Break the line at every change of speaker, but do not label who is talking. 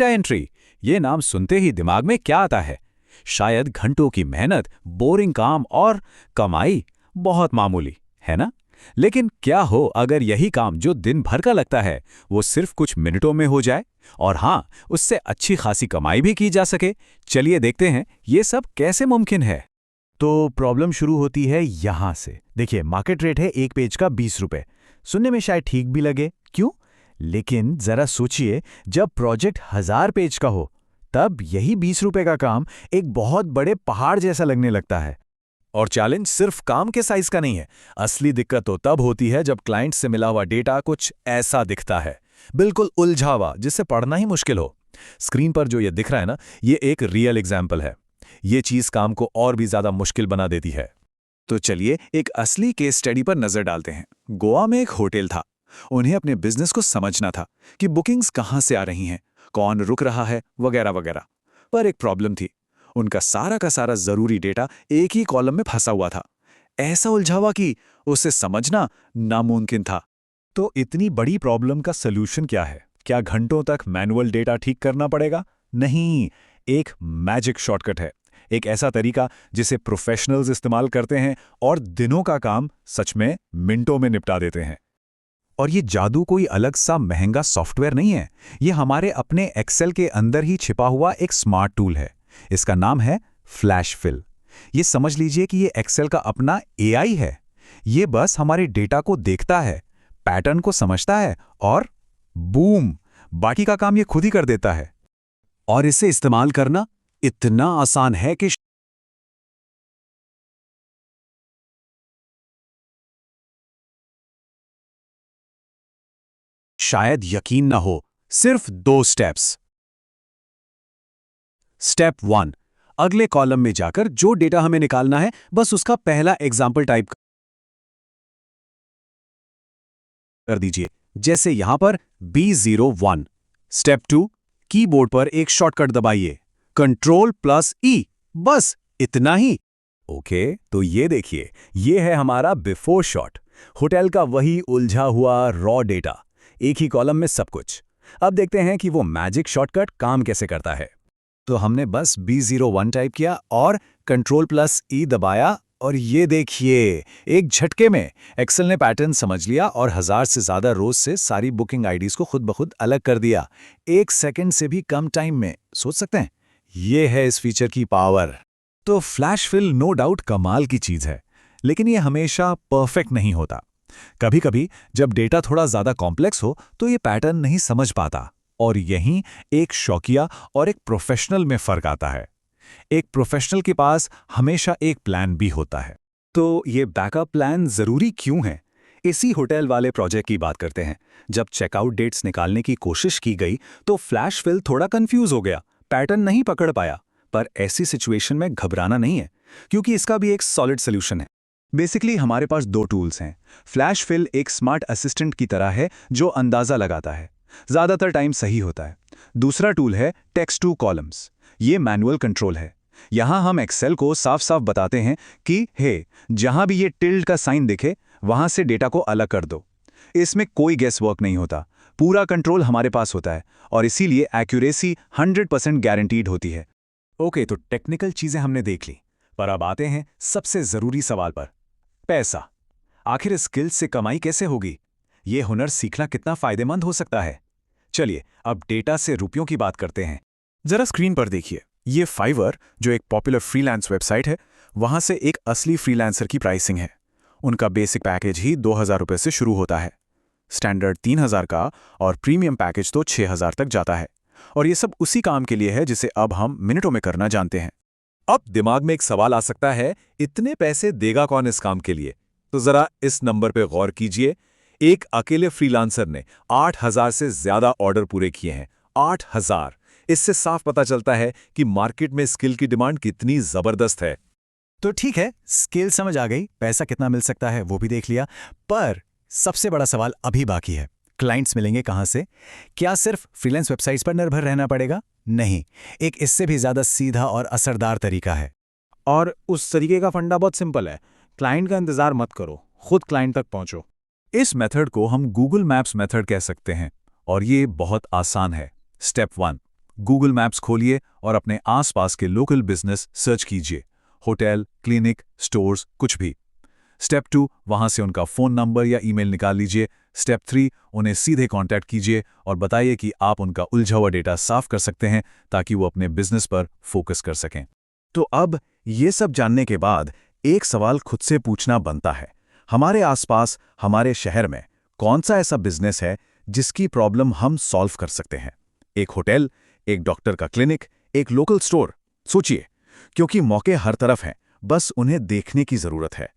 Data entry, ये नाम सुनते ही दिमाग में क्या आता है? शायद घंटों की मेहनत, बोरिंग काम और कमाई बहुत मामूली, है ना? लेकिन क्या हो अगर यही काम जो दिन भर का लगता है वो सिर्फ कुछ मिनटों में हो जाए, और हाँ, उससे अच्छी खासी कमाई भी की जा सके। चलिए देखते हैं ये सब कैसे मुमकिन है।
तो प्रॉब्लम शुरू होती है यहां से। देखिए, मार्केट रेट है एक पेज का 20 रुपए। सुनने में शायद ठीक भी लगे, क्यों? लेकिन जरा सोचिए, जब प्रोजेक्ट 1000 पेज का हो तब यही 20 रुपए का काम एक बहुत बड़े पहाड़ जैसा लगने लगता है।
और चैलेंज सिर्फ काम के साइज का नहीं है। असली दिक्कत तो तब होती है जब क्लाइंट से मिला हुआ डेटा कुछ ऐसा दिखता है, बिल्कुल उलझा हुआ, जिससे पढ़ना ही मुश्किल हो। स्क्रीन पर जो ये दिख रहा है ना, ये एक रियल एग्जाम्पल है। ये चीज काम को और भी ज्यादा मुश्किल बना देती है। तो चलिए एक असली केस स्टडी पर नजर डालते हैं। गोवा में एक होटल था। उन्हें अपने बिजनेस को समझना था कि बुकिंग्स कहाँ से आ रही हैं, कौन रुक रहा है, वगैरह वगैरह। पर एक प्रॉब्लम थी, उनका सारा का सारा जरूरी डेटा एक ही कॉलम में फंसा हुआ था। ऐसा उलझा हुआ कि उसे समझना नामुमकिन था।
तो इतनी बड़ी प्रॉब्लम का सलूशन क्या है? क्या घंटों तक मैनुअल डेटा ठीक करना पड़ेगा? नहीं, एक मैजिक शॉर्टकट है। एक ऐसा तरीका जिसे प्रोफेशनल्स इस्तेमाल करते हैं और दिनों का काम सच में मिनटों में निपटा देते हैं। और ये जादू कोई अलग सा महंगा सॉफ्टवेयर नहीं है, ये हमारे अपने एक्सेल के अंदर ही छिपा हुआ एक स्मार्ट टूल है। इसका नाम है फ्लैश फिल। ये समझ लीजिए कि ये एक्सेल का अपना एआई है। ये बस हमारे डेटा को देखता है, पैटर्न को समझता है और बूम, बाकी का काम ये खुद ही कर देता है।
और इसे इस्तेमाल करना इतना आसान है कि शायद यकीन न हो। सिर्फ 2 स्टेप्स। स्टेप 1, अगले कॉलम में जाकर जो डेटा हमें निकालना है बस उसका पहला एग्जाम्पल टाइप कर दीजिए, जैसे यहां पर B01। स्टेप 2, कीबोर्ड पर एक शॉर्टकट दबाइए, Ctrl+E। बस इतना ही।
ओके, तो ये देखिए, ये है हमारा बिफोर शॉट। होटल का वही उलझा हुआ रॉ डेटा, एक ही कॉलम में सब कुछ। अब देखते हैं कि वो मैजिक शॉर्टकट काम कैसे करता है। तो हमने बस B01 टाइप किया और Ctrl+E दबाया, और ये देखिए, एक झटके में एक्सेल ने पैटर्न समझ लिया और 1000 से ज्यादा रोज से सारी बुकिंग आईडीज को खुद ब खुद अलग कर दिया, 1 सेकंड से भी कम टाइम में। सोच सकते हैं, ये है इस फीचर की पावर।
तो फ्लैश फिल नो डाउट कमाल की चीज है, लेकिन ये हमेशा परफेक्ट नहीं होता। कभी कभी जब डेटा थोड़ा ज्यादा कॉम्प्लेक्स हो तो ये पैटर्न नहीं समझ पाता, और यहीं एक शौकिया और एक प्रोफेशनल में फर्क आता है। एक प्रोफेशनल के पास हमेशा एक प्लान भी होता है।
तो ये बैकअप प्लान जरूरी क्यों है? इसी होटल वाले प्रोजेक्ट की बात करते हैं। जब चेकआउट डेट्स निकालने की कोशिश की गई तो फ्लैश फिल थोड़ा कंफ्यूज हो गया, पैटर्न नहीं पकड़ पाया। पर ऐसी सिचुएशन में घबराना नहीं है, क्योंकि इसका भी एक सॉलिड सोल्यूशन है।
बेसिकली हमारे पास 2 टूल्स हैं। फ्लैश फिल एक स्मार्ट असिस्टेंट की तरह है जो अंदाजा लगाता है, ज्यादातर टाइम सही होता है। दूसरा टूल है टेक्स्ट टू कॉलम्स। ये मैनुअल कंट्रोल है। यहां हम एक्सेल को साफ साफ बताते हैं कि हे, जहां भी ये टिल्ड का साइन दिखे वहां से डेटा को अलग कर दो। इसमें कोई गेस वर्क नहीं होता, पूरा कंट्रोल हमारे पास होता है, और इसीलिए एक्यूरेसी 100% गारंटीड होती है।
ओके, तो टेक्निकल चीजें हमने देख ली, पर अब आते हैं सबसे जरूरी सवाल पर। पैसा। आखिर स्किल्स से कमाई कैसे होगी? ये हुनर सीखना कितना फायदेमंद हो सकता है? चलिए अब डेटा से रुपयों की बात करते हैं।
जरा स्क्रीन पर देखिए, ये फाइवर जो एक पॉपुलर फ्रीलांस वेबसाइट है, वहां से एक असली फ्रीलांसर की प्राइसिंग है। उनका बेसिक पैकेज ही 2000 रुपये से शुरू होता है, स्टैंडर्ड 3000 का, और प्रीमियम पैकेज तो 6000 तक जाता है। और ये सब उसी काम के लिए है जिसे अब हम मिनटों में करना जानते हैं।
अब दिमाग में एक सवाल आ सकता है, इतने पैसे देगा कौन इस काम के लिए? तो जरा इस नंबर पे गौर कीजिए। एक अकेले फ्रीलांसर ने 8000 से ज्यादा ऑर्डर पूरे किए हैं। 8000। इससे साफ पता चलता है कि मार्केट में स्किल की डिमांड कितनी जबरदस्त है।
तो ठीक है, स्किल समझ आ गई, पैसा कितना मिल सकता है वो भी देख लिया, पर सबसे बड़ा सवाल अभी बाकी है। क्लाइंट्स मिलेंगे कहां से? क्या सिर्फ फ्रीलांस वेबसाइट्स पर निर्भर रहना पड़ेगा? नहीं, एक इससे भी ज्यादा सीधा और असरदार तरीका है।
और उस तरीके का फंडा बहुत सिंपल है। क्लाइंट का इंतजार मत करो, खुद क्लाइंट तक पहुंचो।
इस मेथड को हम गूगल मैप्स मेथड कह सकते हैं, और ये बहुत आसान है। स्टेप 1,
गूगल मैप्स खोलिए और अपने आसपास के लोकल बिजनेस सर्च कीजिए, होटल, क्लिनिक, स्टोर्स, कुछ भी। स्टेप 2, वहां से उनका फ़ोन नंबर या ईमेल निकाल लीजिए। स्टेप 3, उन्हें सीधे कांटेक्ट कीजिए और बताइए कि आप उनका उलझा हुआ डेटा साफ कर सकते हैं ताकि वो अपने बिजनेस पर फोकस कर सकें।
तो अब ये सब जानने के बाद एक सवाल खुद से पूछना बनता है, हमारे आसपास, हमारे शहर में कौन सा ऐसा बिजनेस है जिसकी प्रॉब्लम हम सॉल्व कर सकते हैं? एक होटल, एक डॉक्टर का क्लिनिक, एक लोकल स्टोर? सोचिए, क्योंकि मौके हर तरफ हैं, बस उन्हें देखने की जरूरत है।